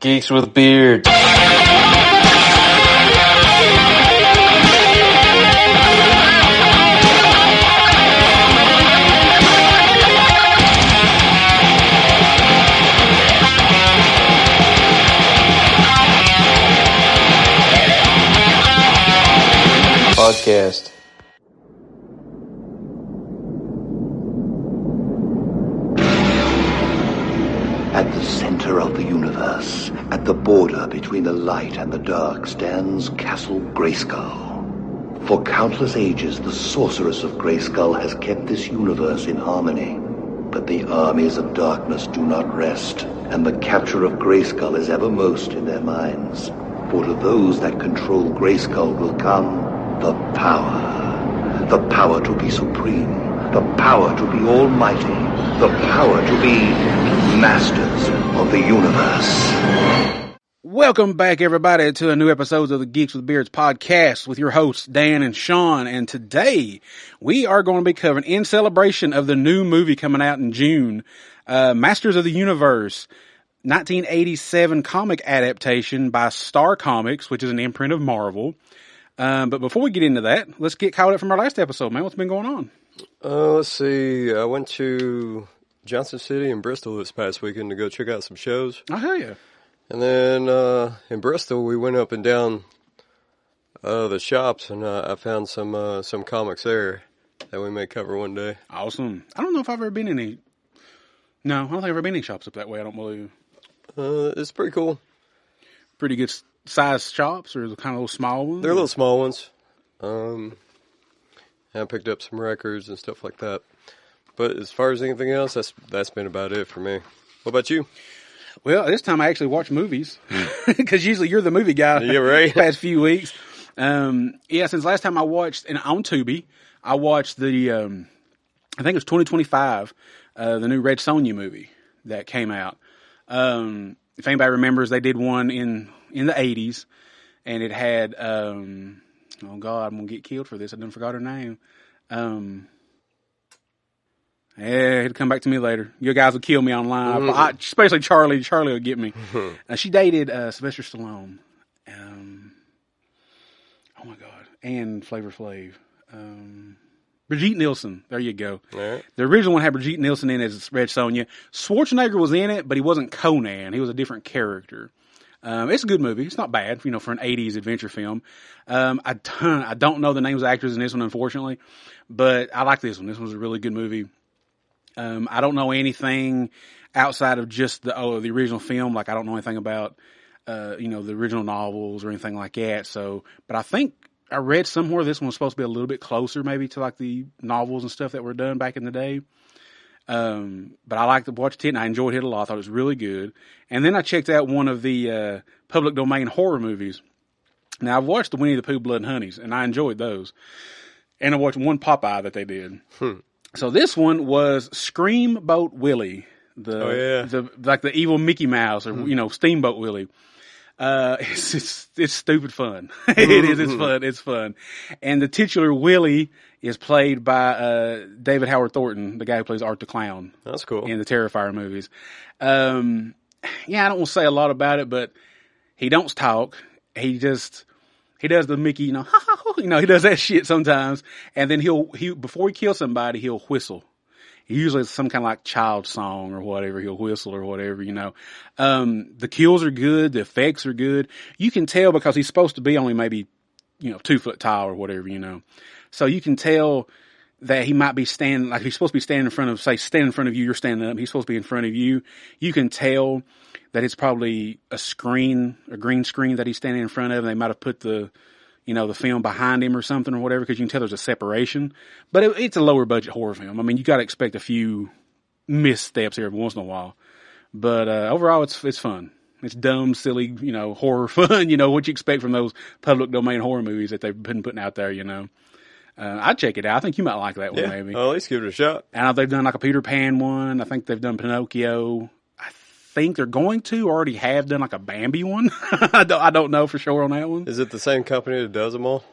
Geeks with Beards. Podcast. At the center of the universe, at the border between the light and the dark, stands Castle Grayskull. For countless ages, the sorceress of Grayskull has kept this universe in harmony. But the armies of darkness do not rest, and the capture of Grayskull is evermost in their minds. For to those that control Grayskull will come the power to be supreme, the power to be almighty, the power to be masters of the universe. Welcome back, everybody, to a new episode of the Geeks with Beards podcast with your hosts, Dan and Sean. And today, we are going to be covering, in celebration of the new movie coming out in June, Masters of the Universe, 1987 comic adaptation by Star Comics, which is an imprint of Marvel. But before we get into that, let's get caught up from our last episode, man. What's been going on? Let's see. I went to Johnson City and Bristol this past weekend to go check out some shows. Oh, hell yeah. And then in Bristol, we went up and down the shops, and I found some comics there that we may cover one day. Awesome. I don't know if I've ever been in any... No, I don't think I've ever been in any shops up that way, I don't believe. It's pretty cool. Pretty good size shops, or kind of little small ones? They're little small ones. I picked up some records and stuff like that. But as far as anything else, that's been about it for me. What about you? Well, this time I actually watch movies, because usually you're the movie guy. Yeah, right. The past few weeks. Since last time I watched, and on Tubi, I watched the, I think it was 2025, the new Red Sonja movie that came out. If anybody remembers, they did one in the 80s, and it had, oh God, I'm going to get killed for this. I done forgot her name. It'll come back to me later. You guys will kill me online. Especially Charlie. Charlie will get me. She dated Sylvester Stallone. Oh my God. And Flavor Flav. Brigitte Nielsen. There you go. Right. The original one had Brigitte Nielsen in as Red Sonja. Schwarzenegger was in it, but he wasn't Conan. He was a different character. It's a good movie. It's not bad, for an 80s adventure film. I don't know the names of actors in this one, unfortunately, but I like this one. This one's a really good movie. I don't know anything outside of just the original film. Like, I don't know anything about, the original novels or anything like that. So, but I think I read somewhere this one was supposed to be a little bit closer maybe to like the novels and stuff that were done back in the day. But I liked to watch it and I enjoyed it a lot. I thought it was really good. And then I checked out one of the, public domain horror movies. Now I've watched the Winnie the Pooh Blood and Honeys and I enjoyed those. And I watched one Popeye that they did. So this one was Screamboat Willie. The evil Mickey Mouse or, Steamboat Willie. It's stupid fun. It is. It's fun. It's fun. And the titular Willie is played by, David Howard Thornton, the guy who plays Art the Clown. That's cool. In the Terrifier movies. I don't want to say a lot about it, but he don't talk. He does the Mickey, he does that shit sometimes. And then before he kills somebody, he'll whistle. Usually it's some kind of like child song or whatever. He'll whistle or whatever, The kills are good. The effects are good. You can tell because he's supposed to be only maybe, 2 foot tall or whatever, So you can tell that he might be standing, like he's supposed to be standing in front of you, you're standing up. He's supposed to be in front of you. You can tell that it's probably a green screen that he's standing in front of. And they might have put the film behind him or something or whatever, because you can tell there's a separation. But it's a lower budget horror film. I mean, you got to expect a few missteps here every once in a while. But overall, it's fun. It's dumb, silly, horror fun. What you expect from those public domain horror movies that they've been putting out there. I'd check it out. I think you might like that one, maybe. Well, at least give it a shot. And they've done like a Peter Pan one. I think they've done Pinocchio. I think they're going to already have done like a Bambi one. I don't know for sure on that one. Is it the same company that does them all?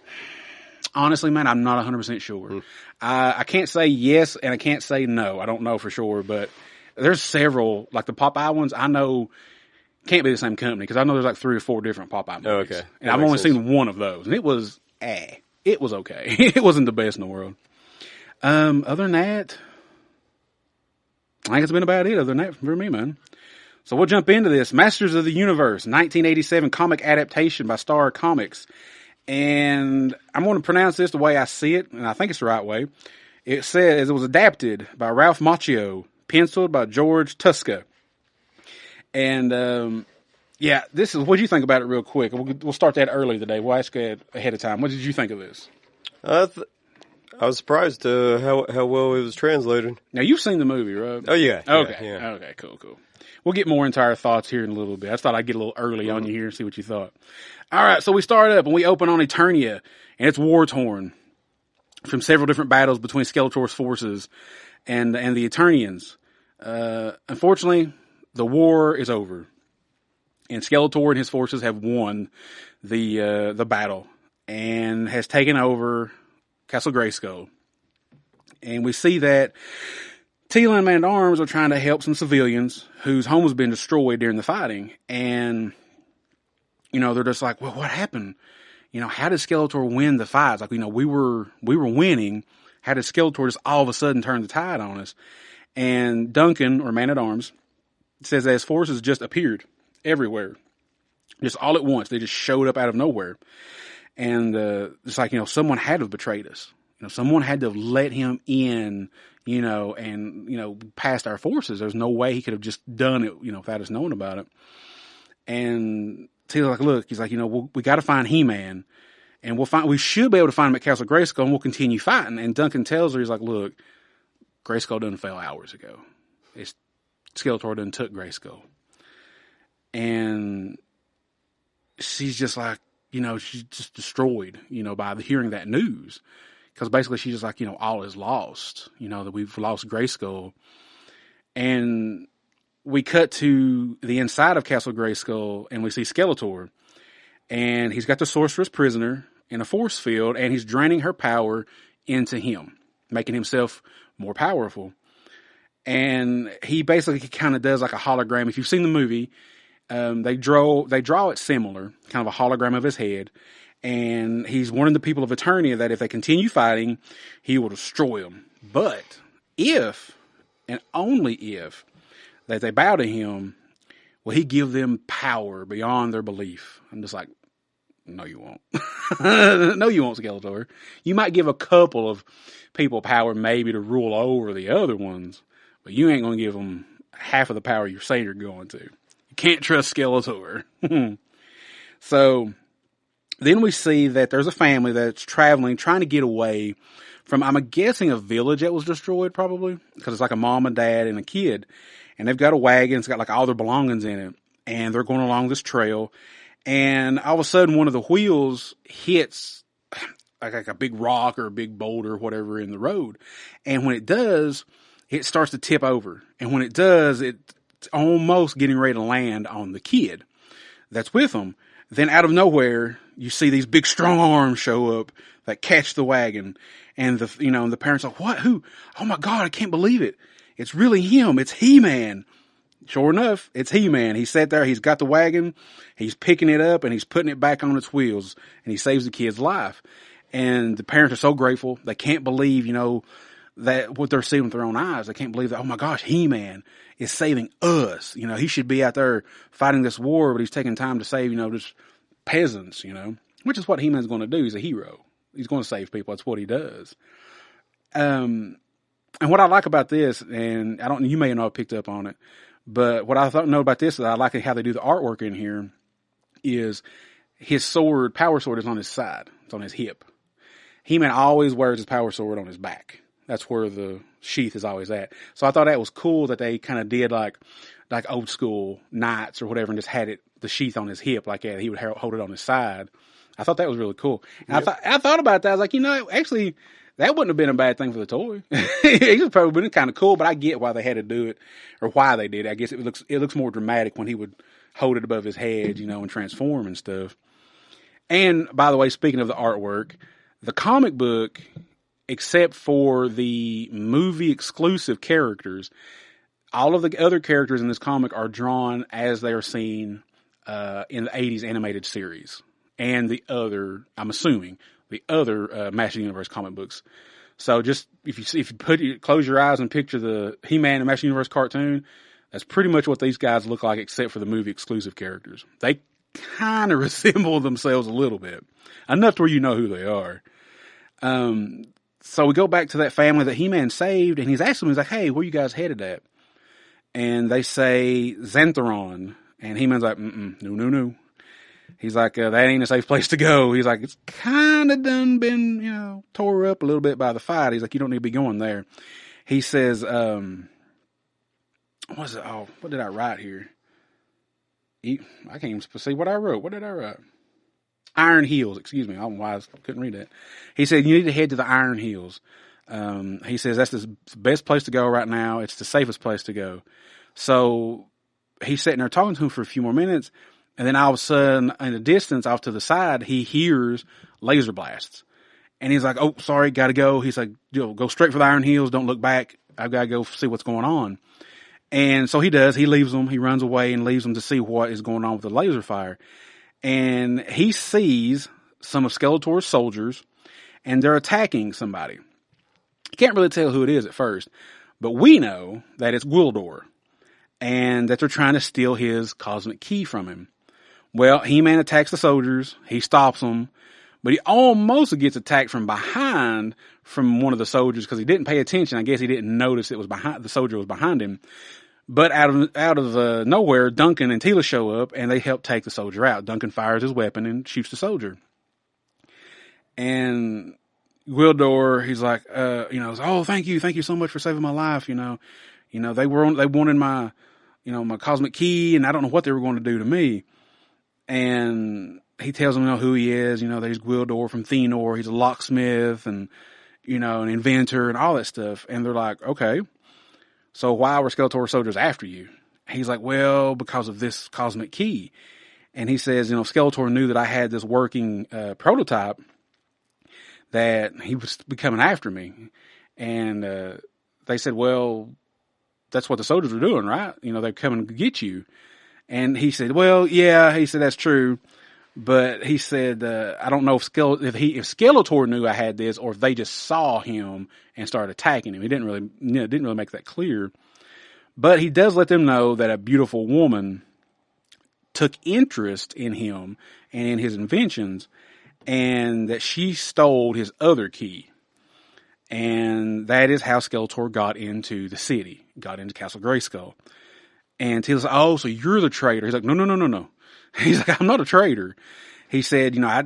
Honestly, man, I'm not 100% sure. I can't say yes and I can't say no. I don't know for sure, but there's several, like the Popeye ones. I know Can't be the same company because I know there's like 3 or 4 different Popeye movies. Okay. And I've only seen one of those, and it was It was okay. It wasn't the best in the world. Other than that, I think it's been about it. Other than that, for me, man. So we'll jump into this. Masters of the Universe, 1987 comic adaptation by Star Comics. And I'm going to pronounce this the way I see it, and I think it's the right way. It says it was adapted by Ralph Macchio, penciled by George Tuska. And, yeah, this is, what did you think about it real quick? We'll start that early today. We'll ask you ahead of time. What did you think of this? I was surprised how well it was translated. Now, you've seen the movie, right? Oh, yeah. Okay. Yeah. Okay, cool. We'll get more into our thoughts here in a little bit. I just thought I'd get a little early on you here and see what you thought. All right, so we start up and we open on Eternia, and it's war-torn from several different battles between Skeletor's forces and the Eternians. Unfortunately, the war is over, and Skeletor and his forces have won the battle and has taken over Castle Grayskull. And we see that Teela and Man-at-Arms are trying to help some civilians whose home has been destroyed during the fighting. And, they're just like, well, what happened? How did Skeletor win the fights? Like, we were winning. How did Skeletor just all of a sudden turn the tide on us? And Duncan, or Man-at-Arms, says that his forces just appeared everywhere. Just all at once. They just showed up out of nowhere. And it's like, someone had to have betrayed us. Someone had to have let him in, and, past our forces. There's no way he could have just done it, without us knowing about it. And Teela's like, look, he's like, we got to find He-Man, and we should be able to find him at Castle Grayskull, and we'll continue fighting. And Duncan tells her, he's like, look, Grayskull done fell hours ago. Skeletor done took Grayskull. And she's just like, she's just destroyed, by hearing that news. Because basically she's just like, all is lost, that we've lost Grayskull. And we cut to the inside of Castle Grayskull, and we see Skeletor. And he's got the sorceress prisoner in a force field, and he's draining her power into him, making himself more powerful. And he basically kind of does like a hologram. If you've seen the movie, they draw it similar, kind of a hologram of his head. And he's warning the people of Eternia that if they continue fighting, he will destroy them. But if, and only if, that they bow to him, will he give them power beyond their belief? I'm just like, no, you won't. No, you won't, Skeletor. You might give a couple of people power maybe to rule over the other ones, but you ain't going to give them half of the power you say you're going to. You can't trust Skeletor. So then we see that there's a family that's traveling, trying to get away from, I'm guessing, a village that was destroyed probably, because it's like a mom and dad and a kid. And they've got a wagon, it's got like all their belongings in it. And they're going along this trail. And all of a sudden one of the wheels hits like a big rock or a big boulder or whatever in the road. And when it does, it starts to tip over. And when it does, it's almost getting ready to land on the kid that's with them. Then out of nowhere, you see these big strong arms show up that catch the wagon. And the parents are like, what? Who? Oh my God, I can't believe it. It's really him. It's He-Man. Sure enough, it's He-Man. He sat there, he's got the wagon, he's picking it up and he's putting it back on its wheels, and he saves the kid's life. And the parents are so grateful. They can't believe, that what they're seeing with their own eyes. They can't believe that, oh my gosh, He-Man is saving us. He should be out there fighting this war, but he's taking time to save, just peasants, which is what He-Man's going to do. He's a hero. He's going to save people. That's what he does. And what I like about this, and you may not have picked up on it, but what I know about this is I like how they do the artwork in here is his sword, power sword, is on his side. It's on his hip. He-Man always wears his power sword on his back. That's where the sheath is always at. So I thought that was cool that they kind of did like old school knights or whatever and just had the sheath on his hip like that. He would hold it on his side. I thought that was really cool. And yep. I thought about that. I was like, actually, that wouldn't have been a bad thing for the toy. It would probably been kind of cool, but I get why they had to do it or why they did it. I guess it looks more dramatic when he would hold it above his head, and transform and stuff. And by the way, speaking of the artwork, the comic book, except for the movie exclusive characters, all of the other characters in this comic are drawn as they are seen in the 80s animated series. And the other, I'm assuming, the other Master Universe comic books. So just, if you close your eyes and picture the He-Man and Master Universe cartoon, that's pretty much what these guys look like, except for the movie exclusive characters. They kind of resemble themselves a little bit. Enough to where you know who they are. So we go back to that family that He-Man saved, and he's asking them, he's like, hey, where you guys headed at? And they say Xantheron. And He-Man's like, no. He's like, that ain't a safe place to go. He's like, it's kind of done been, tore up a little bit by the fight. He's like, you don't need to be going there. He says, what is it? Oh, what did I write here? I can't even see what I wrote. What did I write? Iron Hills, excuse me. I don't know why I couldn't read that. He said, you need to head to the Iron Hills. He says, that's the best place to go right now. It's the safest place to go. So he's sitting there talking to him for a few more minutes. And then all of a sudden, in the distance, off to the side, he hears laser blasts. And he's like, oh, sorry, gotta go. He's like, go straight for the Iron Hills. Don't look back. I've got to go see what's going on. And so he does. He leaves them. He runs away and leaves them to see what is going on with the laser fire. And he sees some of Skeletor's soldiers, and they're attacking somebody. You can't really tell who it is at first, but we know that it's Gwildor, and that they're trying to steal his cosmic key from him. Well, He-Man attacks the soldiers. He stops them, but he almost gets attacked from behind from one of the soldiers because he didn't pay attention. I guess he didn't notice it was behind, the soldier was behind him. But out of nowhere, Duncan and Teela show up, and they help take the soldier out. Duncan fires his weapon and shoots the soldier. And Gwildor, he's like, oh, thank you so much for saving my life. They wanted my, my cosmic key, and I don't know what they were going to do to me. And he tells them, who he is. That he's Gwildor from Thenor. He's a locksmith and, an inventor and all that stuff. And they're like, okay. So why were Skeletor soldiers after you? He's like, well, because of this cosmic key. And he says, Skeletor knew that I had this working prototype that he was coming after me. And they said, well, that's what the soldiers are doing, right? They're coming to get you. And he said, well, yeah, he said, that's true. But he said, I don't know if Skeletor knew I had this, or if they just saw him and started attacking him. He didn't really make that clear. But he does let them know that a beautiful woman took interest in him and in his inventions, and that she stole his other key. And that is how Skeletor got into the city, got into Castle Grayskull. And Teela's like, oh, so you're the traitor. He's like, no. He's like, I'm not a traitor. He said, I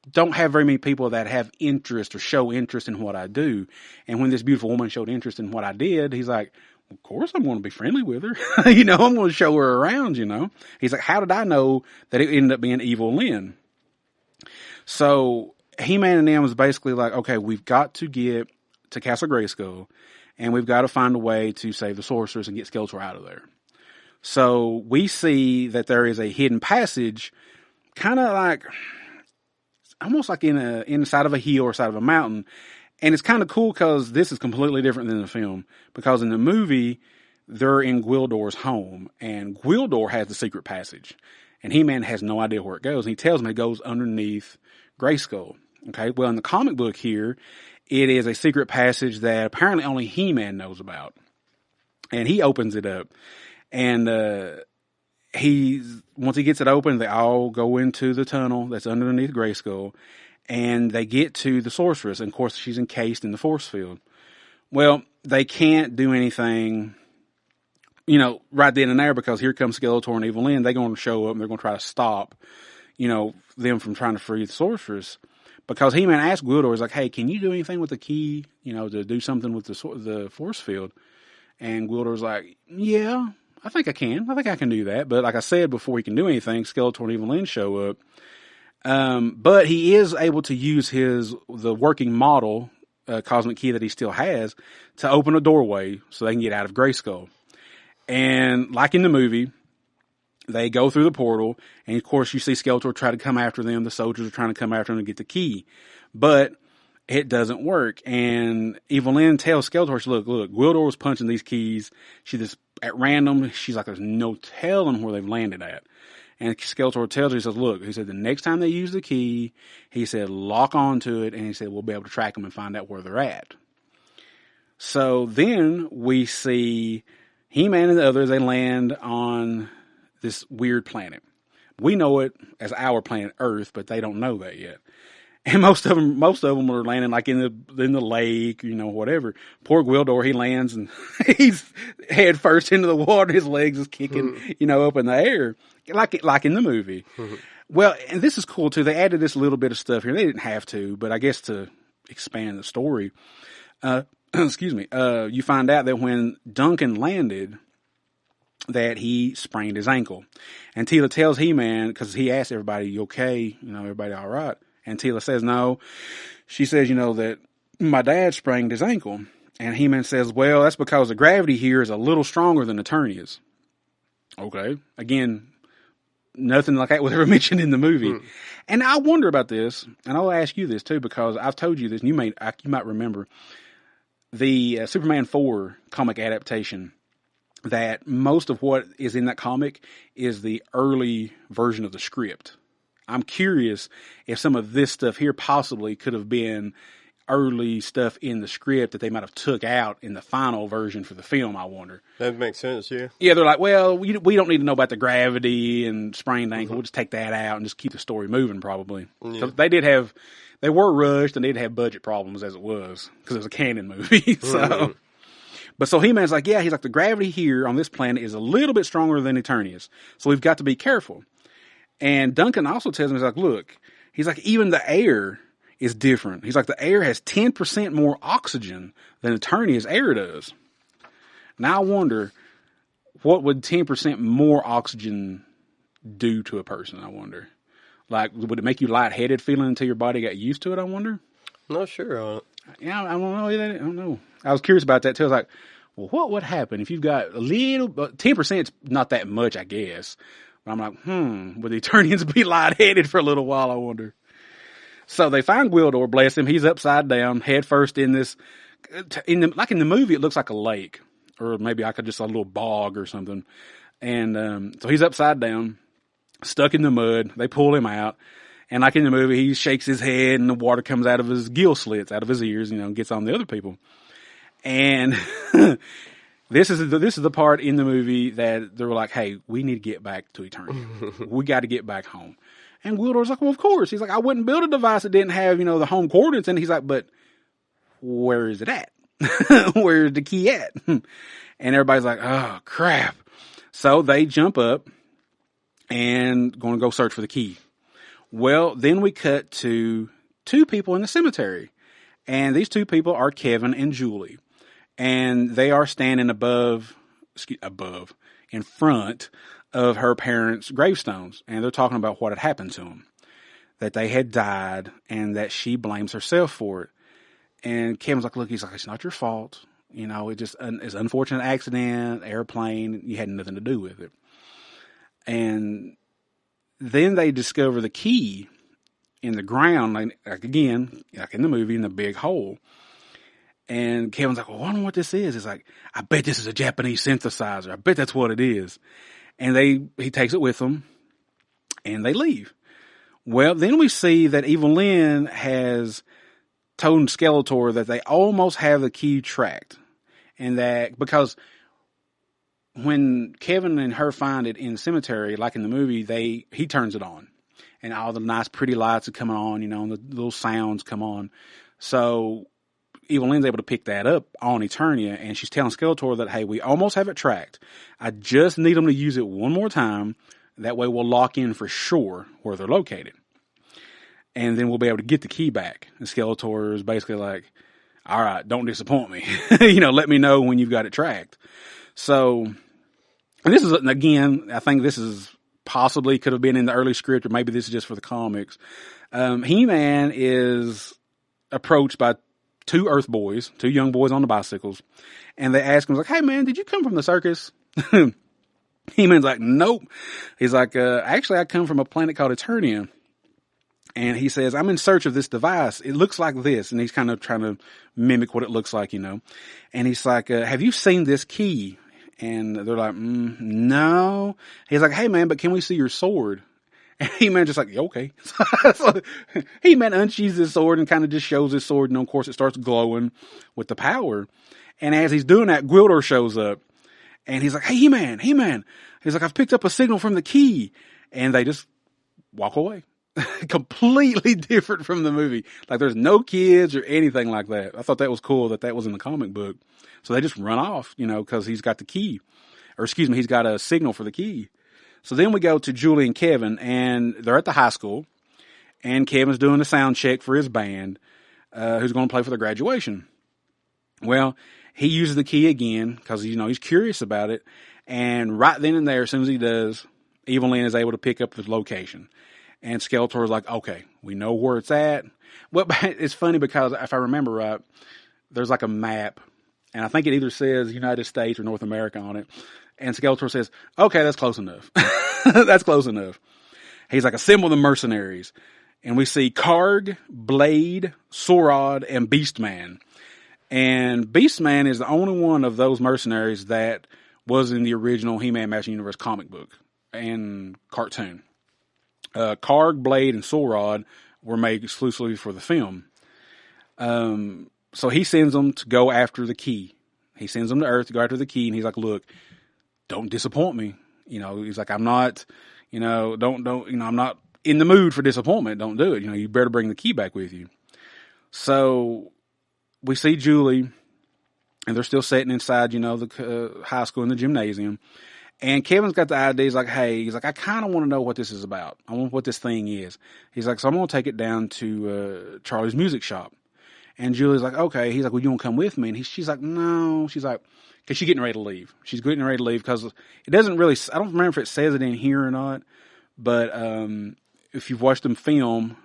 don't have very many people that have interest or show interest in what I do. And when this beautiful woman showed interest in what I did, he's like, of course I'm going to be friendly with her. I'm going to show her around, He's like, how did I know that it ended up being Evil Lyn? So He-Man and them was basically like, okay, we've got to get to Castle Grayskull, and we've got to find a way to save the sorceress and get Skeletor out of there. So we see that there is a hidden passage, kind of like, almost like inside of a hill or side of a mountain. And it's kind of cool because this is completely different than the film. Because in the movie, they're in Gwildor's home, and Gwildor has the secret passage. And He-Man has no idea where it goes. And he tells him it goes underneath Grayskull. Okay, well, in the comic book here, it is a secret passage that apparently only He-Man knows about. And he opens it up. And once he gets it open, they all go into the tunnel that's underneath Grayskull, and they get to the sorceress. And of course, she's encased in the force field. Well, they can't do anything, right then and there, because here comes Skeletor and Evil Lyn. They're going to show up and they're going to try to stop, them from trying to free the sorceress. Because He-Man asked Gwildor, he's like, hey, can you do anything with the key, to do something with the force field? And Gwildor's like, yeah, I think I can. I think I can do that. But like I said, before he can do anything, Skeletor and Evil Lyn show up. But he is able to use the working model, cosmic key that he still has, to open a doorway so they can get out of Grayskull. And like in the movie, they go through the portal, and of course you see Skeletor try to come after them. The soldiers are trying to come after him to get the key. But it doesn't work. And Evil Lynn tells Skeletor, look, Gwildor was punching these keys. She just, at random, she's like, there's no telling where they've landed at. And Skeletor tells her, he says, look, he said, the next time they use the key, he said, lock onto it. And he said, we'll be able to track them and find out where they're at. So then we see He-Man and the others, they land on this weird planet. We know it as our planet Earth, but they don't know that yet. And most of them are landing like in the lake, whatever. Poor Gwildor, he lands and he's head first into the water. His legs is kicking, up in the air, like in the movie. Mm-hmm. Well, and this is cool too. They added this little bit of stuff here. They didn't have to, but I guess to expand the story. Excuse me. You find out that when Duncan landed, that he sprained his ankle, and Teela tells He-Man, because he asked everybody, "You okay? Everybody all right?" And Teela says no. She says, that my dad sprained his ankle. And He-Man says, well, that's because the gravity here is a little stronger than Eternia's. Okay. Again, nothing like that was ever mentioned in the movie. And I wonder about this, and I'll ask you this too, because I've told you this, and you might remember the Superman 4 comic adaptation, that most of what is in that comic is the early version of the script. I'm curious if some of this stuff here possibly could have been early stuff in the script that they might have took out in the final version for the film, I wonder. That makes sense, yeah. Yeah, they're like, well, we don't need to know about the gravity and sprained ankle. We'll just take that out and just keep the story moving, probably. Yeah. So they were rushed and they did have budget problems as it was, because it was a canon movie. So He-Man's like, yeah, he's like, the gravity here on this planet is a little bit stronger than Eternia's. So we've got to be careful. And Duncan also tells him, he's like, look, he's like, even the air is different. He's like, the air has 10% more oxygen than Eternia's air does. Now I wonder, what would 10% more oxygen do to a person, I wonder? Like, would it make you lightheaded feeling until your body got used to it, I wonder? Not sure on it. Yeah, I don't know. I don't know. I was curious about that too. I was like, well, what would happen if you've got a little, 10% is not that much, I guess. But I'm like, would the Eternians be lightheaded for a little while, I wonder? So they find Gwildor, bless him. He's upside down, head first in this, like in the movie, it looks like a lake, or maybe like just a little bog or something. And so he's upside down, stuck in the mud. They pull him out. And like in the movie, he shakes his head and the water comes out of his gill slits, out of his ears, and gets on the other people. And This is the part in the movie that they were like, hey, we need to get back to Eternia. We got to get back home. And Gwildor's like, well, of course. He's like, I wouldn't build a device that didn't have, the home coordinates. And he's like, but where is it at? Where's the key at? And everybody's like, oh, crap. So they jump up and going to go search for the key. Well, then we cut to two people in the cemetery. And these two people are Kevin and Julie. And they are standing in front of her parents' gravestones. And they're talking about what had happened to them. That they had died and that she blames herself for it. And Kevin's like, look, he's like, it's not your fault. It just is an unfortunate accident, airplane. You had nothing to do with it. And then they discover the key in the ground, like again, like in the movie, in the big hole. And Kevin's like, well, I don't know what this is. He's like, I bet this is a Japanese synthesizer. I bet that's what it is. And he takes it with them and they leave. Well, then we see that Evil Lynn has told Skeletor that they almost have the key tracked. And that because when Kevin and her find it in the cemetery, like in the movie, he turns it on. And all the nice pretty lights are coming on, and the little sounds come on. So Evil Lynn's able to pick that up on Eternia, and she's telling Skeletor that, hey, we almost have it tracked. I just need them to use it one more time. That way we'll lock in for sure where they're located. And then we'll be able to get the key back. And Skeletor is basically like, all right, don't disappoint me. Let me know when you've got it tracked. So, and this is, again, I think this is possibly could have been in the early script, or maybe this is just for the comics. He-Man is approached by two Earth boys, two young boys on the bicycles, and they ask him, like, hey man, did you come from the circus? He-Man's like, nope. He's like, actually I come from a planet called Eternia. And he says, I'm in search of this device. It looks like this. And he's kind of trying to mimic what it looks like, And he's like, have you seen this key? And they're like, no. He's like, hey man, but can we see your sword? And He-Man just like, yeah, okay. So He-Man unsheathes his sword and kind of just shows his sword. And of course it starts glowing with the power. And as he's doing that, Gwildor shows up. And he's like, hey He-Man. He's like, I've picked up a signal from the key. And they just walk away. Completely different from the movie. Like there's no kids or anything like that. I thought that was cool that was in the comic book. So they just run off, cause he's got the key, or excuse me, he's got a signal for the key. So then we go to Julie and Kevin, and they're at the high school, and Kevin's doing a sound check for his band, who's going to play for the graduation. Well, he uses the key again cause he's curious about it. And right then and there, as soon as he does, Evil Lynn is able to pick up the location. And Skeletor's like, okay, we know where it's at. Well, it's funny because if I remember right, there's like a map, and I think it either says United States or North America on it. And Skeletor says, okay, that's close enough. That's close enough. He's like, assemble the mercenaries. And we see Karg, Blade, Sorod, and Beastman. And Beastman is the only one of those mercenaries that was in the original He-Man Masters Universe comic book and cartoon. Karg, Blade, and Sorod were made exclusively for the film. So he sends them to go after the key. He sends them to Earth to go after the key, and he's like, look, don't disappoint me. He's like, I'm not, I'm not in the mood for disappointment. Don't do it. You better bring the key back with you. So we see Julie, and they're still sitting inside, the high school in the gymnasium. And Kevin's got the idea. He's like, hey, I kind of want to know what this is about. I want what this thing is. He's like, so I'm going to take it down to Charlie's music shop. And Julie's like, okay. He's like, well, you want to come with me? And she's like, no. She's like, because she's getting ready to leave. She's getting ready to leave because it doesn't really, I don't remember if it says it in here or not. But if you've watched them film,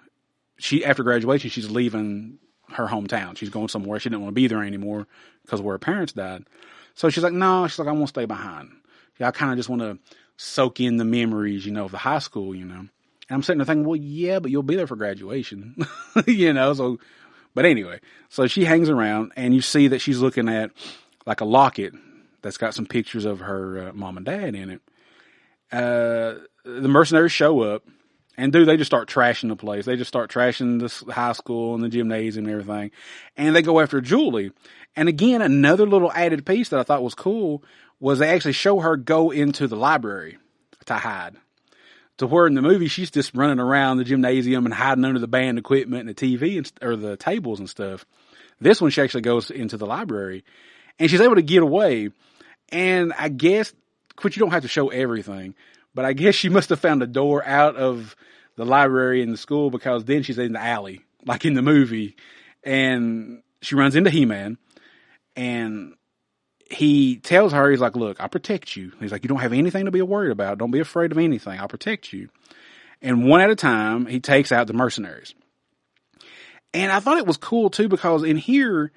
after graduation, she's leaving her hometown. She's going somewhere. She didn't want to be there anymore because of where her parents died. So she's like, no. She's like, I want to stay behind. I kind of just want to soak in the memories, of the high school, And I'm sitting there thinking, well, yeah, but you'll be there for graduation, so, but anyway, so she hangs around and you see that she's looking at like a locket that's got some pictures of her mom and dad in it. The mercenaries show up and they just start trashing the place. They just start trashing the high school and the gymnasium and everything. And they go after Julie. And again, another little added piece that I thought was cool was they actually show her go into the library to hide. To where in the movie, she's just running around the gymnasium and hiding under the band equipment and the TV or the tables and stuff. This one, she actually goes into the library and she's able to get away. And I guess, which you don't have to show everything, but I guess she must have found a door out of the library in the school because then she's in the alley, like in the movie. And she runs into He-Man and he tells her, he's like, look, I'll protect you. He's like, you don't have anything to be worried about. Don't be afraid of anything. I'll protect you. And one at a time, he takes out the mercenaries. And I thought it was cool too, because in here,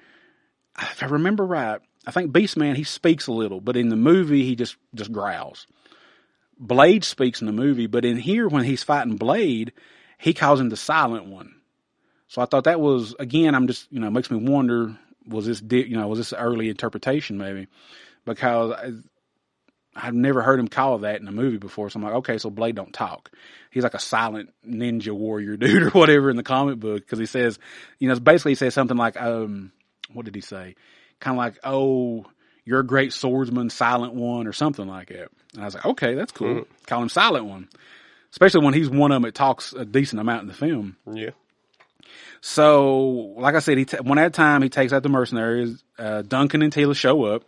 if I remember right, I think Beastman, he speaks a little, but in the movie, he just growls. Blade speaks in the movie, but in here, when he's fighting Blade, he calls him the Silent One. So I thought that was, again, I'm just, makes me wonder, was this early interpretation maybe? Because I've never heard him call that in a movie before. So I'm like, okay, so Blade don't talk. He's like a silent ninja warrior dude or whatever in the comic book. Cause he says, basically he says something like, what did he say? Kind of like, oh, you're a great swordsman, Silent One, or something like that. And I was like, okay, that's cool. Mm-hmm. Call him Silent One. Especially when he's one of them that talks a decent amount in the film. Yeah. So, like I said, one at a time, he takes out the mercenaries. Duncan and Tila show up.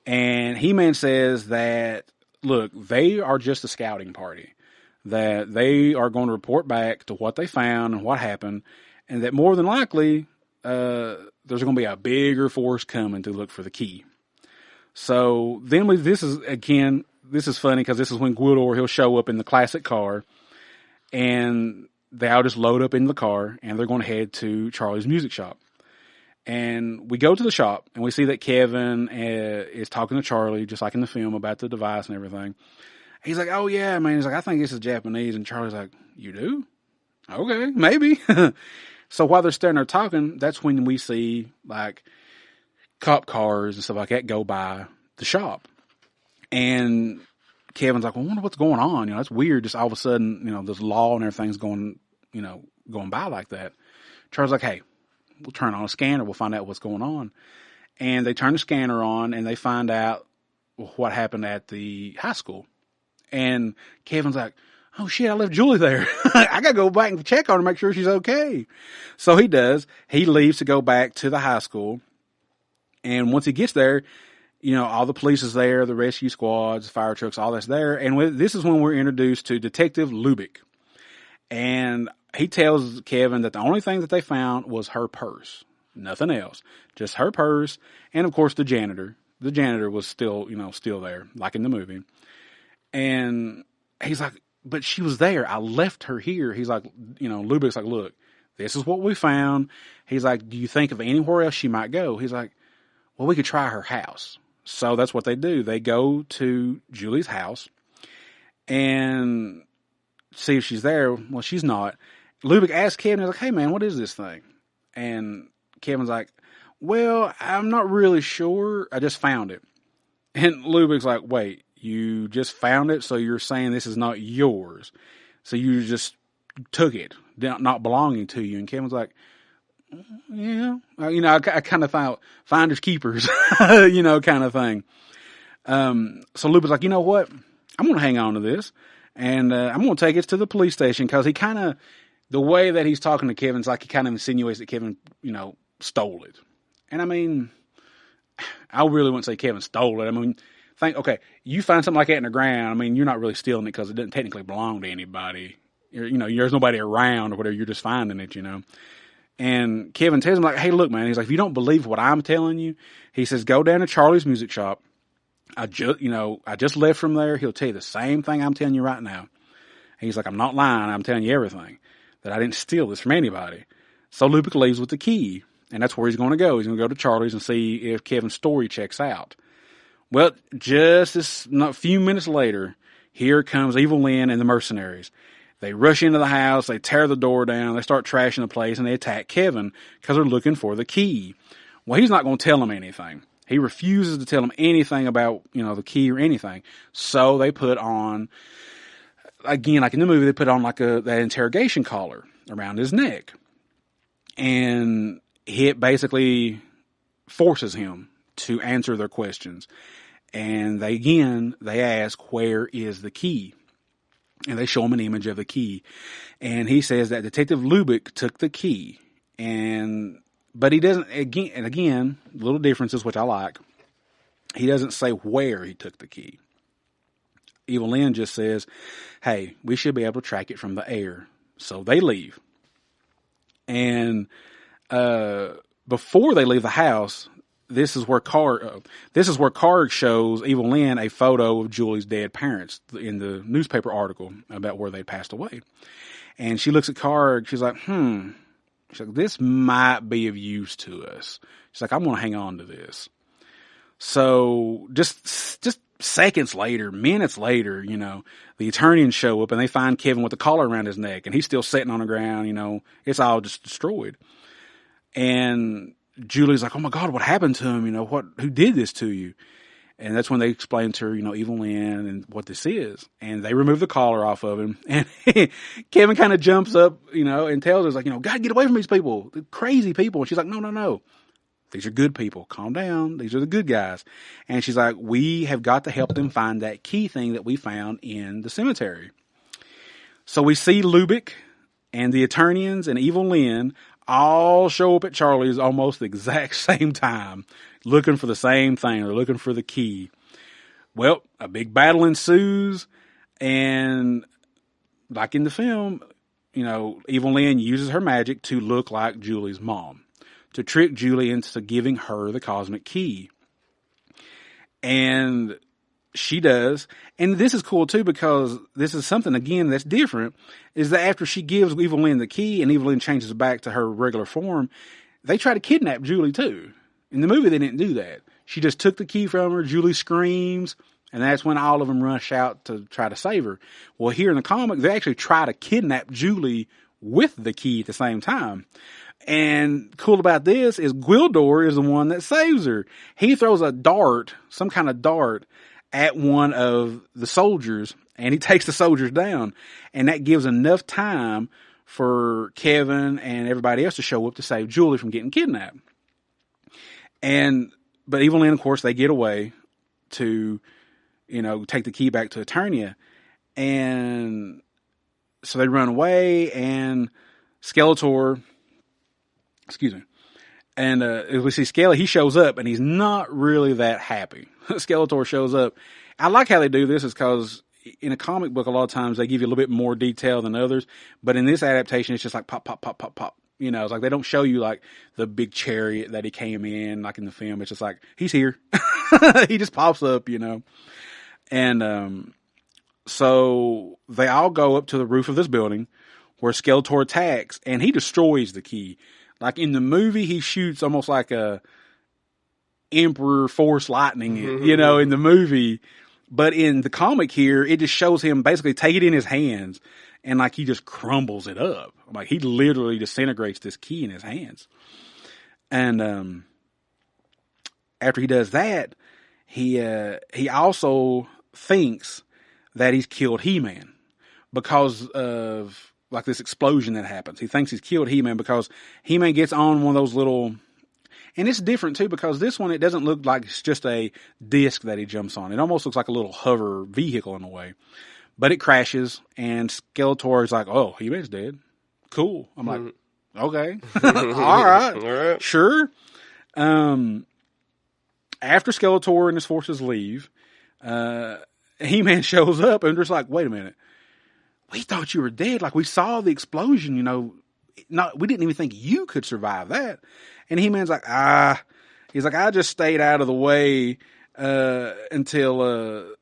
And He-Man says that, look, they are just a scouting party. That they are going to report back to what they found and what happened. And that more than likely, there's going to be a bigger force coming to look for the key. So, then this is funny because this is when Gwildor, he'll show up in the classic car. And they all just load up in the car and they're going to head to Charlie's music shop. And we go to the shop and we see that Kevin is talking to Charlie, just like in the film, about the device and everything. He's like, oh yeah, man. He's like, I think this is Japanese. And Charlie's like, you do? Okay, maybe. So while they're standing there talking, that's when we see like cop cars and stuff like that go by the shop. And Kevin's like, well, I wonder what's going on. That's weird. Just all of a sudden, this law and everything's going by like that. Charles like, hey, we'll turn on a scanner. We'll find out what's going on. And they turn the scanner on and they find out what happened at the high school. And Kevin's like, oh shit, I left Julie there. I gotta go back and check on her, make sure she's okay. So he does. He leaves to go back to the high school. And once he gets there, all the police is there, the rescue squads, fire trucks, all that's there. And this is when we're introduced to Detective Lubick. And he tells Kevin that the only thing that they found was her purse. Nothing else. Just her purse. And of course the janitor. The janitor was still there, like in the movie. And he's like, but she was there. I left her here. He's like, Lubick's like, look, this is what we found. He's like, do you think of anywhere else she might go? He's like, well, we could try her house. So that's what they do. They go to Julie's house and see if she's there. Well, she's not. Lubick asks Kevin, he's like, hey man, what is this thing? And Kevin's like, well, I'm not really sure. I just found it. And Lubick's like, wait, you just found it? So you're saying this is not yours? So you just took it, not belonging to you? And Kevin's like, yeah, I kind of thought finders keepers, kind of thing. So Lubick's like, you know what? I'm going to hang on to this and, I'm going to take it to the police station. Cause he the way that he's talking to Kevin's like, he kind of insinuates that Kevin, stole it. And I mean, I really wouldn't say Kevin stole it. I mean, okay, you find something like that in the ground. I mean, you're not really stealing it because it doesn't technically belong to anybody. There's nobody around or whatever. You're just finding it, And Kevin tells him like, hey, look, man, he's like, if you don't believe what I'm telling you, he says, go down to Charlie's music shop. I just left from there. He'll tell you the same thing I'm telling you right now. And he's like, I'm not lying. I'm telling you everything, that I didn't steal this from anybody. So Lubick leaves with the key, and that's where he's going to go. He's going to go to Charlie's and see if Kevin's story checks out. Well, just a few minutes later, here comes Evil Lynn and the mercenaries. They rush into the house, they tear the door down, they start trashing the place, and they attack Kevin because they're looking for the key. Well, he's not going to tell them anything. He refuses to tell them anything about, the key or anything. So they put on, again, like in the movie, they put on like that interrogation collar around his neck. And it basically forces him to answer their questions. And they ask, where is the key? And they show him an image of the key. And he says that Detective Lubick took the key. But he doesn't, again, little differences, which I like. He doesn't say where he took the key. Evil Lynn just says, hey, we should be able to track it from the air. So they leave. And before they leave the house, this is where Karg shows Evil Lynn a photo of Julie's dead parents in the newspaper article about where they passed away. And she looks at Karg. She's like, She's like, this might be of use to us. She's like, I'm going to hang on to this. So just seconds later, minutes later, the attorneys show up and they find Kevin with the collar around his neck and he's still sitting on the ground. It's all just destroyed. And Julie's like, oh my God, what happened to him? Who did this to you? And that's when they explain to her, Evil Lynn and what this is. And they remove the collar off of him. And Kevin kind of jumps up, and tells us like, gotta get away from these people. They're crazy people. And she's like, no. These are good people. Calm down. These are the good guys. And she's like, we have got to help them find that key thing that we found in the cemetery. So we see Lubick and the attorneys and Evil Lynn all show up at Charlie's almost the exact same time, looking for the same thing. They're looking for the key. Well, a big battle ensues, and like in the film, Evil Lynn uses her magic to look like Julie's mom, to trick Julie into giving her the cosmic key. And she does. And this is cool too, because this is something, again, that's different, is that after she gives Evil Lynn the key and Evil Lynn changes back to her regular form, they try to kidnap Julie too. In the movie, they didn't do that. She just took the key from her. Julie screams, and that's when all of them rush out to try to save her. Well, here in the comic, they actually try to kidnap Julie with the key at the same time. And cool about this is Gwildor is the one that saves her. He throws a dart, some kind of dart, at one of the soldiers, and he takes the soldiers down. And that gives enough time for Kevin and everybody else to show up to save Julie from getting kidnapped. But Evelyn, of course, they get away to, take the key back to Eternia. And so they run away, and Skeletor, and we see Skelly, he shows up, and he's not really that happy. Skeletor shows up. I like how they do this is because in a comic book, a lot of times they give you a little bit more detail than others. But in this adaptation, it's just like pop, pop, pop, pop, pop. It's like they don't show you like the big chariot that he came in, like in the film. It's just like, he's here. He just pops up, And so they all go up to the roof of this building where Skeletor attacks, and he destroys the key. Like in the movie, he shoots almost like a Emperor Force Lightning, in the movie. But in the comic here, it just shows him basically take it in his hands, and like he just crumbles it up. Like he literally disintegrates this key in his hands. And after he does that, he also thinks that he's killed He-Man because of like this explosion that happens. He thinks he's killed He-Man because He-Man gets on one of those little, and it's different too because this one, it doesn't look like it's just a disc that he jumps on. It almost looks like a little hover vehicle in a way, but it crashes, and Skeletor is like, "Oh, He-Man's dead. Cool." I'm like, okay, all right, sure. After Skeletor and his forces leave, He-Man shows up and just like, wait a minute. We thought you were dead. Like we saw the explosion, we didn't even think you could survive that. And He-Man's like, he's like, I just stayed out of the way, until,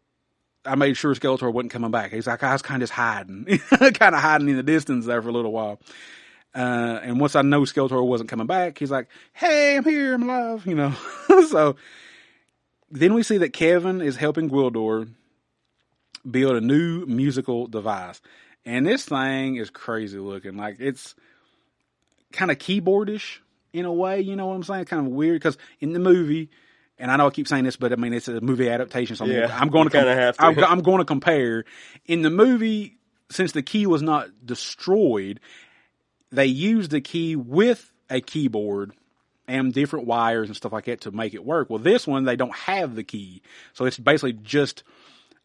I made sure Skeletor wasn't coming back. He's like, I was kind of hiding, kind of hiding in the distance there for a little while. And once I know Skeletor wasn't coming back, he's like, hey, I'm here, I'm alive, So then we see that Kevin is helping Gwildor build a new musical device. And this thing is crazy looking. Like it's kind of keyboardish in a way, you know what I'm saying? Kind of weird because in the movie, and I know I keep saying this, but I mean, it's a movie adaptation. So I'm going to compare. In the movie, since the key was not destroyed, they used the key with a keyboard and different wires and stuff like that to make it work. Well, this one, they don't have the key. So it's basically just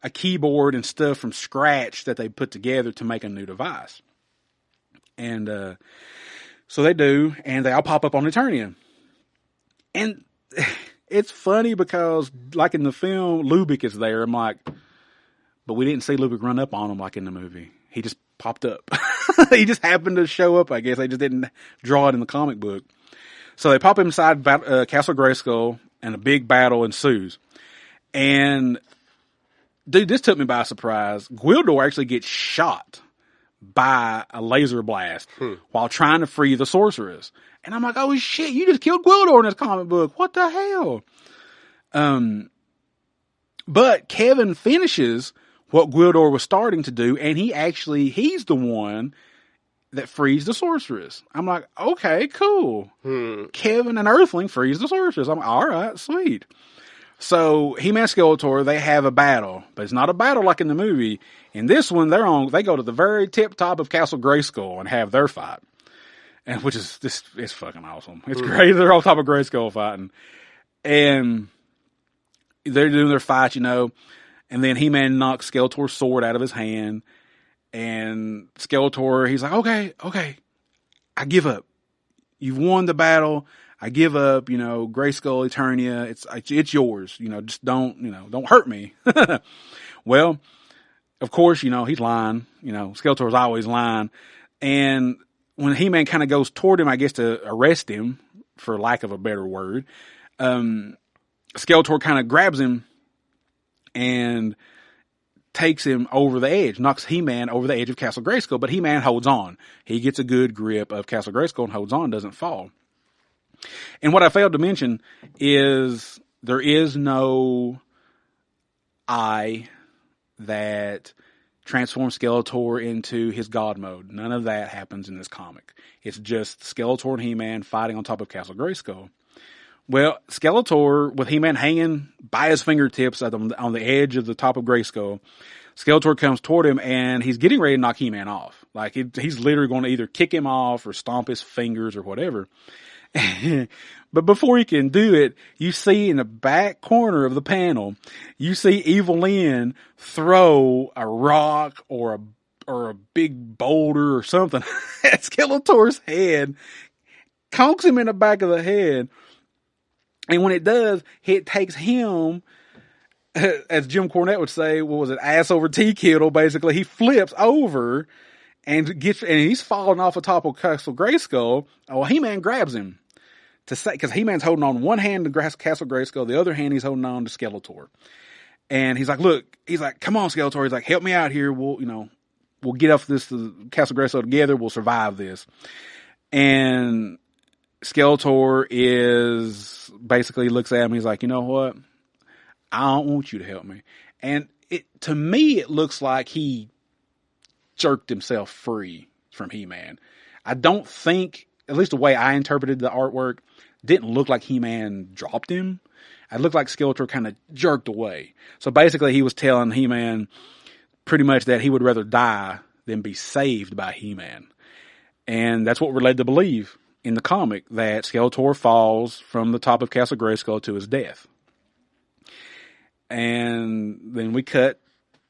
a keyboard and stuff from scratch that they put together to make a new device. And so they do, and they all pop up on Eternia. And it's funny because, like in the film, Lubick is there. I'm like, but we didn't see Lubick run up on him like in the movie. He just popped up. He just happened to show up, I guess. They just didn't draw it in the comic book. So they pop inside Castle Grayskull, and a big battle ensues. And, dude, this took me by surprise. Gwildor actually gets shot by a laser blast while trying to free the sorceress. And I'm like, oh shit, you just killed Gwildor in this comic book. What the hell? But Kevin finishes what Gwildor was starting to do, and he's the one that frees the sorceress. I'm like, okay, cool. Kevin and Earthling frees the sorceress. I'm like, all right, sweet. So He-Man and Skeletor, they have a battle, but it's not a battle like in the movie. In this one, they go to the very tip top of Castle Grayskull and have their fight. And which is it's fucking awesome. It's great. They're on top of Grayskull fighting. And they're doing their fight, and then He-Man knocks Skeletor's sword out of his hand. And Skeletor, he's like, okay, I give up. You've won the battle. I give up, Grayskull, Eternia. It's yours. Just don't hurt me. Well, of course, he's lying. Skeletor's always lying. And when He-Man kind of goes toward him, I guess to arrest him, for lack of a better word, Skeletor kind of grabs him and takes him over the edge, knocks He-Man over the edge of Castle Grayskull, but He-Man holds on. He gets a good grip of Castle Grayskull and holds on, doesn't fall. And what I failed to mention is there is no eye that transforms Skeletor into his god mode. None of that happens in this comic. It's just Skeletor and He-Man fighting on top of Castle Grayskull. Well, Skeletor, with He-Man hanging by his fingertips on the edge of the top of Grayskull, Skeletor comes toward him, and he's getting ready to knock He-Man off. Like, he's literally going to either kick him off or stomp his fingers or whatever. But before he can do it, you see in the back corner of the panel, you see Evil Lyn throw a rock or a big boulder or something at Skeletor's head, conks him in the back of the head. And when it does, it takes him, as Jim Cornette would say, what was it, ass over tea kettle, basically. He flips over and he's falling off the top of Castle Grayskull. Oh, He-Man grabs him because He-Man's holding on one hand to Castle Grayskull, the other hand he's holding on to Skeletor. And he's like, come on, Skeletor. He's like, help me out here. We'll get off this Castle Grayskull together. We'll survive this. And Skeletor basically looks at him. He's like, you know what? I don't want you to help me. And to me, it looks like he jerked himself free from He-Man. I don't think, at least the way I interpreted the artwork, didn't look like He-Man dropped him. It looked like Skeletor kind of jerked away. So basically he was telling He-Man pretty much that he would rather die than be saved by He-Man. And that's what we're led to believe in the comic, that Skeletor falls from the top of Castle Grayskull to his death. And then we cut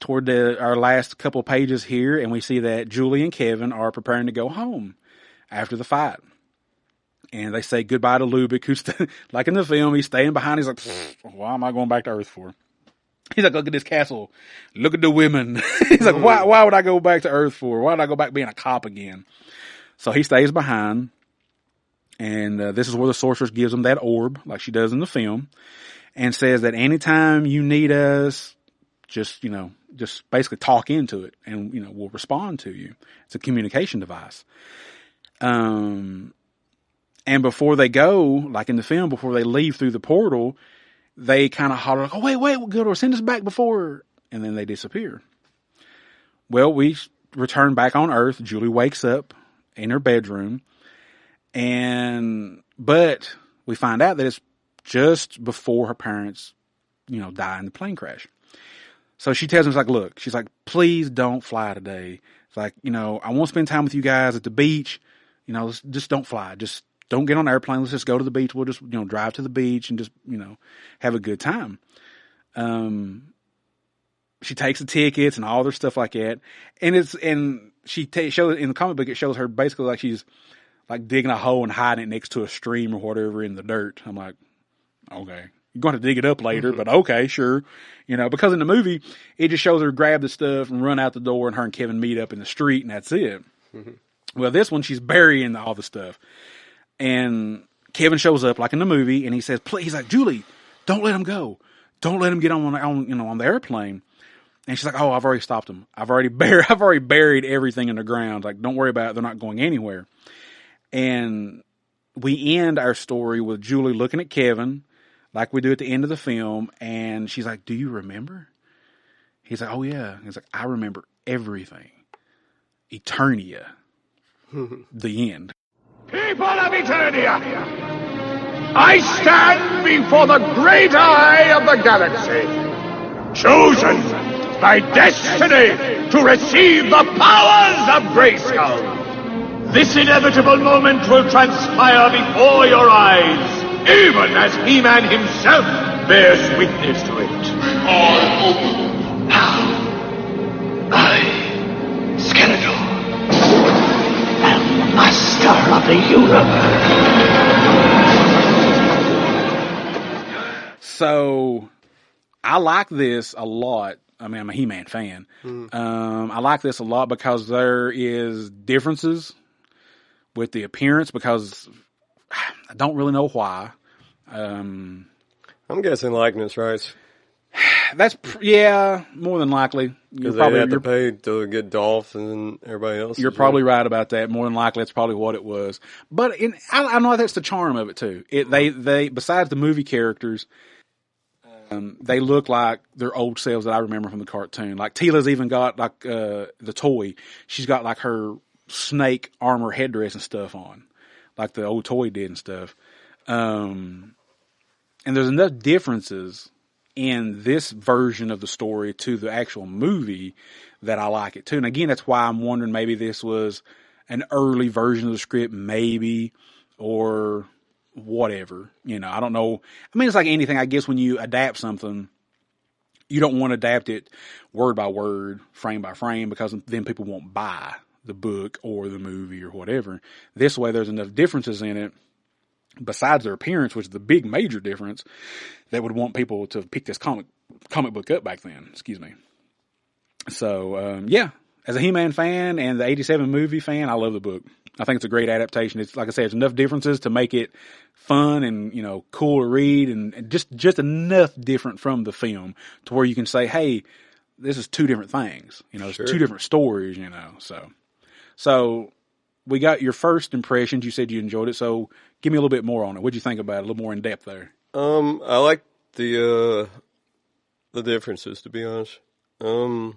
toward our last couple pages here, and we see that Julie and Kevin are preparing to go home after the fight. And they say goodbye to Lubick, who's, like in the film, he's staying behind. He's like, why am I going back to Earth for? He's like, look at this castle. Look at the women. He's like, why would I go back to Earth for? Why would I go back being a cop again? So he stays behind. And this is where the sorceress gives him that orb, like she does in the film, and says that anytime you need us, just basically talk into it, and, we'll respond to you. It's a communication device. And before they go, like in the film, before they leave through the portal, they kind of holler, like, oh, wait, Gildor, send us back before, and then they disappear. Well, we return back on Earth. Julie wakes up in her bedroom, but we find out that it's just before her parents, die in the plane crash. So she tells him, look, she's like, please don't fly today. It's like, I won't spend time with you guys at the beach. Just don't fly. Just don't get on an airplane. Let's just go to the beach. We'll just, drive to the beach and just, have a good time. She takes the tickets and all their stuff like that. And she shows in the comic book, it shows her basically like she's like digging a hole and hiding it next to a stream or whatever in the dirt. I'm like, okay, you're going to dig it up later, but okay, sure. Because in the movie, it just shows her grab the stuff and run out the door, and her and Kevin meet up in the street, and that's it. Mm-hmm. Well, this one, she's burying all the stuff. And Kevin shows up like in the movie, and he says, please, he's like, Julie, don't let him go. Don't let him get on the airplane. And she's like, oh, I've already stopped him. I've already buried everything in the ground. Like, don't worry about it. They're not going anywhere. And we end our story with Julie looking at Kevin like we do at the end of the film. And she's like, do you remember? He's like, oh yeah. He's like, I remember everything. Eternia. The end. People of Eternia, I stand before the great eye of the galaxy, chosen by destiny to receive the powers of Grayskull. This inevitable moment will transpire before your eyes, even as He-Man himself bears witness to it. All open now. I, Skeletor, am the master of the universe. So, I like this a lot. I mean, I'm a He-Man fan. I like this a lot because there is differences with the appearance, because I don't really know why. I'm guessing likeness rights. That's more than likely. Because they had to pay to get Dolph and everybody else. You're probably right about that. More than likely, that's probably what it was. But I know that's the charm of it too. They besides the movie characters, They look like their old selves that I remember from the cartoon. Like Tila's even got like the toy. She's got like her snake armor headdress and stuff on, like the old toy did and stuff. And there's enough differences in this version of the story to the actual movie that I like it too. And again, that's why I'm wondering maybe this was an early version of the script, maybe, or whatever. You know, I don't know. I mean, it's like anything, I guess, when you adapt something, you don't want to adapt it word by word, frame by frame, because then people won't buy the book or the movie or whatever. This way, there's enough differences in it, besides their appearance, which is the big major difference, that would want people to pick this comic book up back then. Excuse me. So, yeah, as a He-Man fan and the 87 movie fan, I love the book. I think it's a great adaptation. It's, like I said, there's enough differences to make it fun and, you know, cool to read, and just enough different from the film to where you can say, hey, this is two different things. You know, it's two different stories, you know. So we got your first impressions. You said you enjoyed it. So give me a little bit more on it. What'd you think about it? A little more in depth there. I like the differences, to be honest. I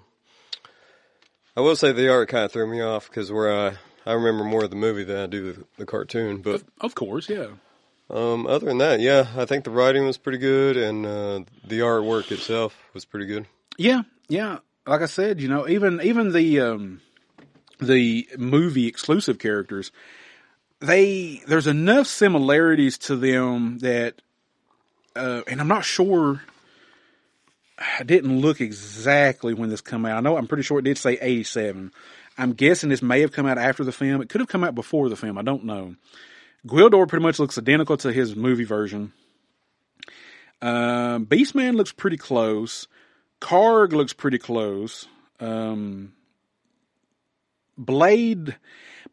will say the art kind of threw me off because where I remember more of the movie than I do the cartoon. But of course, yeah. Other than that, yeah, I think the writing was pretty good, and the artwork itself was pretty good. Yeah. Like I said, you know, even the movie exclusive characters, there's enough similarities to them that, and I'm not sure. I didn't look exactly when this came out. I'm pretty sure it did say 87. I'm guessing this may have come out after the film. It could have come out before the film. I don't know. Gwildor pretty much looks identical to his movie version. Beastman looks pretty close. Karg looks pretty close. Blade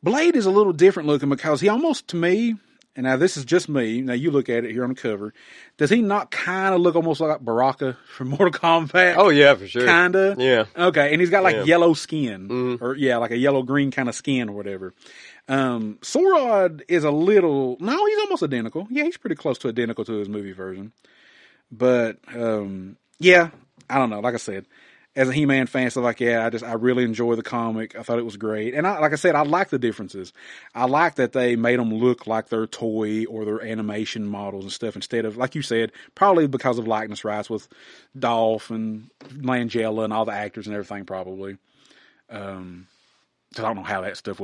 is a little different looking because he almost, to me, and now this is just me, now you look at it here on the cover, does he not kind of look almost like Baraka from Mortal Kombat? Oh, yeah, for sure. Kind of? Yeah. Okay, and he's got like yellow skin, or like a yellow-green kind of skin or whatever. Sorod is a little, no, he's almost identical. Yeah, he's pretty close to identical to his movie version. But, yeah, I don't know, like I said, as a He-Man fan, stuff like, yeah, I really enjoy the comic. I thought it was great. And like I said, I like the differences. I like that they made them look like their toy or their animation models and stuff instead of, like you said, probably because of likeness rights with Dolph and Langella and all the actors and everything probably. So I don't know how that stuff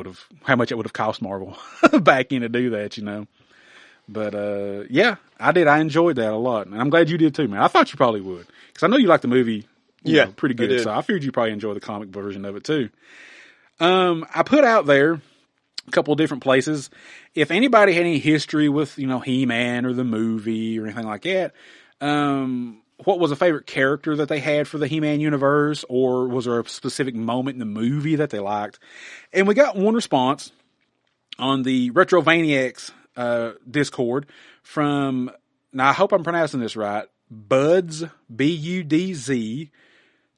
how much it would have cost Marvel back in to do that, you know. But, yeah, I did. I enjoyed that a lot. And I'm glad you did too, man. I thought you probably would. Because I know you like the movie. Yeah, pretty good. So I figured you probably enjoy the comic version of it too. I put out there a couple of different places. If anybody had any history with, you know, He-Man or the movie or anything like that, what was a favorite character that they had for the He-Man universe, or was there a specific moment in the movie that they liked? And we got one response on the Retrovaniacs Discord from, now I hope I'm pronouncing this right, Buds, B-U-D-Z,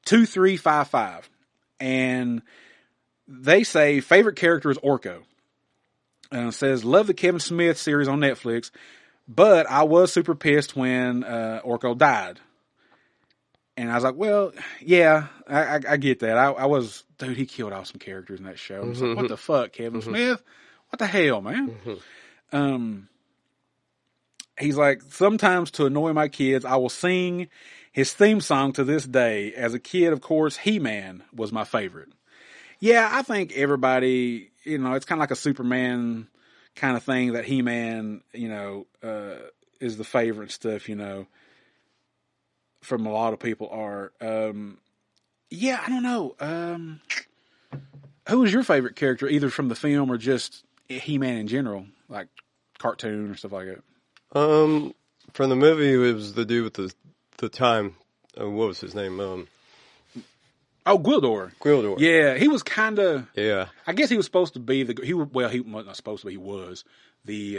2355, and they say favorite character is Orko. Says love the Kevin Smith series on Netflix, but I was super pissed when Orko died. And I was like, well, yeah, I get that. I was, dude, he killed off some characters in that show. I was like, what the fuck, Kevin Smith? What the hell, man? He's like, sometimes to annoy my kids, I will sing his theme song to this day. As a kid, of course, He-Man was my favorite. Yeah, I think everybody, you know, it's kind of like a Superman kind of thing that He-Man, you know, is the favorite stuff, you know, from a lot of people are. Yeah, I don't know. Who was your favorite character, either from the film or just He-Man in general, like cartoon or stuff like that? From the movie, it was the dude with the time. What was his name? Gwildor. Gwildor. Yeah, he was kind of. Yeah. I guess he was supposed to be he wasn't not supposed to be. He was the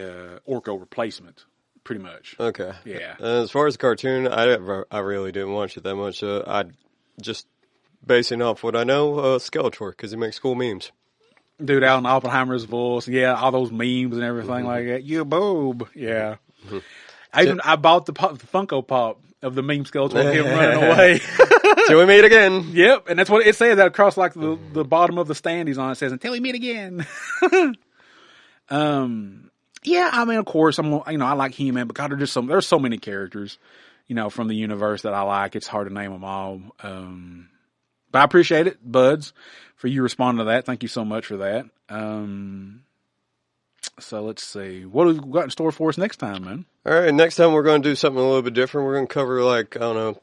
Orko replacement, pretty much. Okay. Yeah. As far as the cartoon, I really didn't watch it that much. I just basing off what I know, Skeletor, because he makes cool memes. Dude, Alan Oppenheimer's voice, yeah, all those memes and everything like that. You boob, yeah. I bought the Funko Pop of the meme skeleton of him running away. Till we meet again. Yep, and that's what it says that across like the bottom of the stand he's on. It says, "Until we meet again." Yeah, I mean, of course, I like He-Man, but God, there's so many characters, from the universe that I like. It's hard to name them all. But I appreciate it, Buds, for you responding to that. Thank you so much for that. So let's see. What have we got in store for us next time, man? All right, next time we're going to do something a little bit different. We're going to cover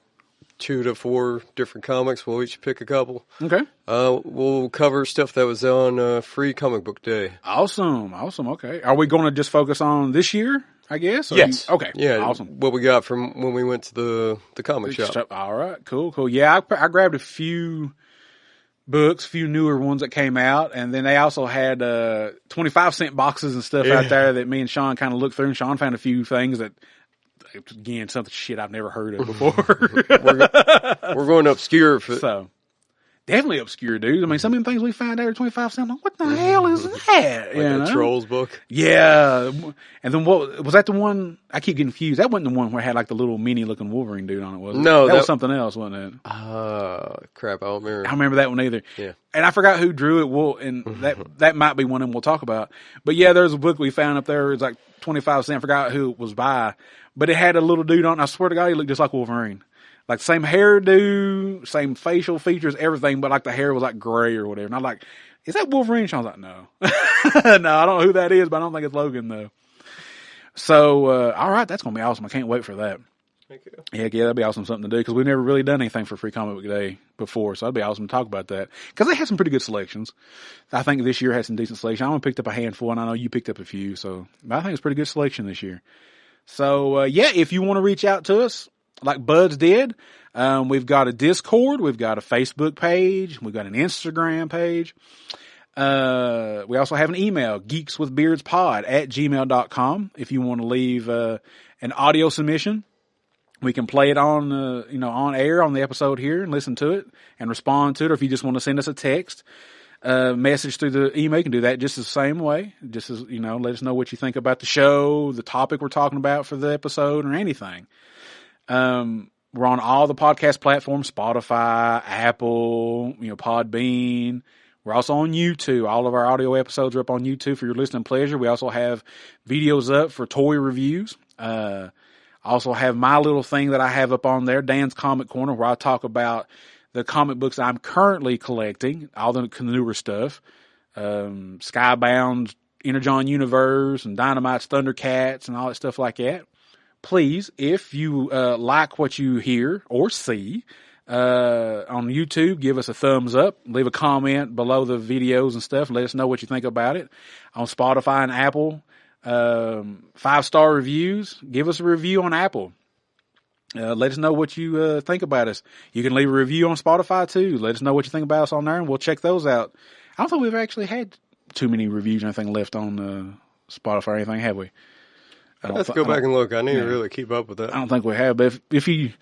2 to 4 different comics. We'll each pick a couple. Okay. We'll cover stuff that was on Free Comic Book Day. Awesome. Okay. Are we going to just focus on this year, I guess? Yes. Okay. Yeah. Awesome. What we got from when we went to the comic shop. All right. Cool. Yeah, I grabbed a few books, a few newer ones that came out, and then they also had 25-cent boxes and stuff out there that me and Sean kind of looked through, and Sean found a few things that, again, something shit I've never heard of before. we're going obscure. So, definitely obscure, dude. I mean, some of the things we find out are 25 cents. I'm like, what the hell is that? Like a Trolls book? Yeah. And then what, was that the one, I keep getting confused. That wasn't the one where it had like the little mini looking Wolverine dude on it, was it? No. That was something else, wasn't it? Crap, I don't remember. I don't remember that one either. Yeah. And I forgot who drew it. And that might be one of them we'll talk about. But yeah, there's a book we found up there. It's like 25 cents. I forgot who it was by. But it had a little dude on it. I swear to God, he looked just like Wolverine. Like same hairdo, same facial features, everything, but like the hair was like gray or whatever. And I'm like, is that Wolverine? Sean's like, no. No, I don't know who that is, but I don't think it's Logan though. So, all right, that's going to be awesome. I can't wait for that. Thank you. Yeah, that'd be awesome something to do because we've never really done anything for Free Comic Book Day before. So that'd be awesome to talk about that because they had some pretty good selections. I think this year had some decent selection. I only picked up a handful and I know you picked up a few. So I think it's pretty good selection this year. So, yeah, if you want to reach out to us like Buds did, we've got a Discord, we've got a Facebook page, we've got an Instagram page. We also have an email, geekswithbeardspod@gmail.com. If you want to leave, an audio submission, we can play it on, on air on the episode here and listen to it and respond to it. Or if you just want to send us a text, message through the email, you can do that just the same way. Just as, let us know what you think about the show, the topic we're talking about for the episode or anything. We're on all the podcast platforms, Spotify, Apple, Podbean. We're also on YouTube. All of our audio episodes are up on YouTube for your listening pleasure. We also have videos up for toy reviews. I also have my little thing that I have up on there, Dan's Comic Corner, where I talk about the comic books I'm currently collecting, all the newer stuff, Skybound's Energon Universe and Dynamite's Thundercats and all that stuff like that. Please, if you like what you hear or see on YouTube, give us a thumbs up, leave a comment below the videos and stuff, let us know what you think about it. On Spotify and Apple, 5-star reviews, give us a review on Apple. Let us know what you think about us. You can leave a review on Spotify too. Let us know what you think about us on there, and we'll check those out. I don't think we've actually had too many reviews or anything left on Spotify or anything, have we? Let's go back and look. I need to really keep up with that. I don't think we have, but if you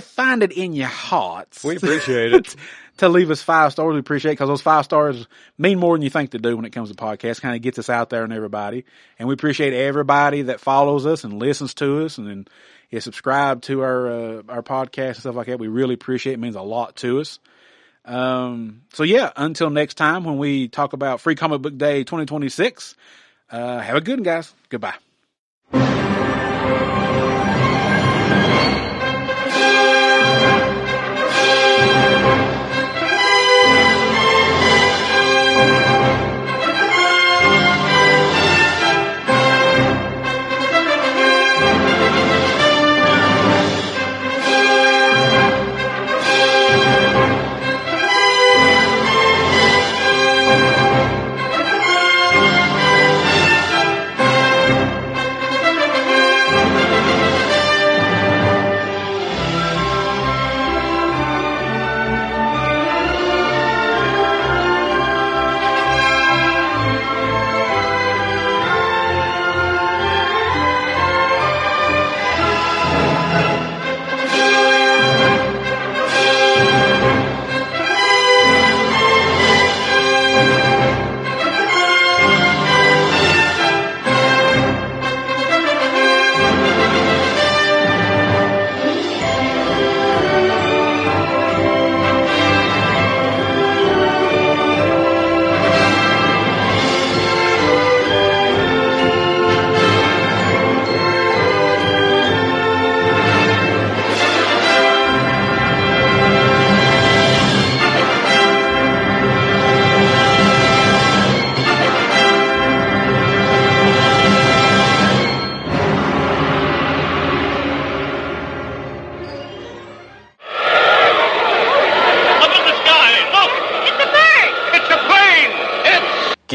find it in your hearts, we appreciate it. To leave us 5 stars, we appreciate it because those 5 stars mean more than you think they do when it comes to podcasts. Kind of gets us out there and everybody. And we appreciate everybody that follows us and listens to us and then is subscribed to our podcast and stuff like that. We really appreciate it. It means a lot to us. So yeah, until next time when we talk about Free Comic Book Day 2026, have a good one, guys. Goodbye.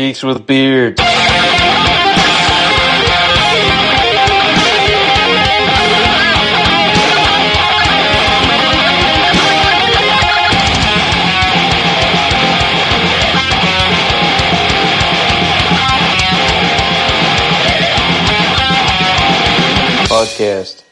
Geeks with Beards. Podcast.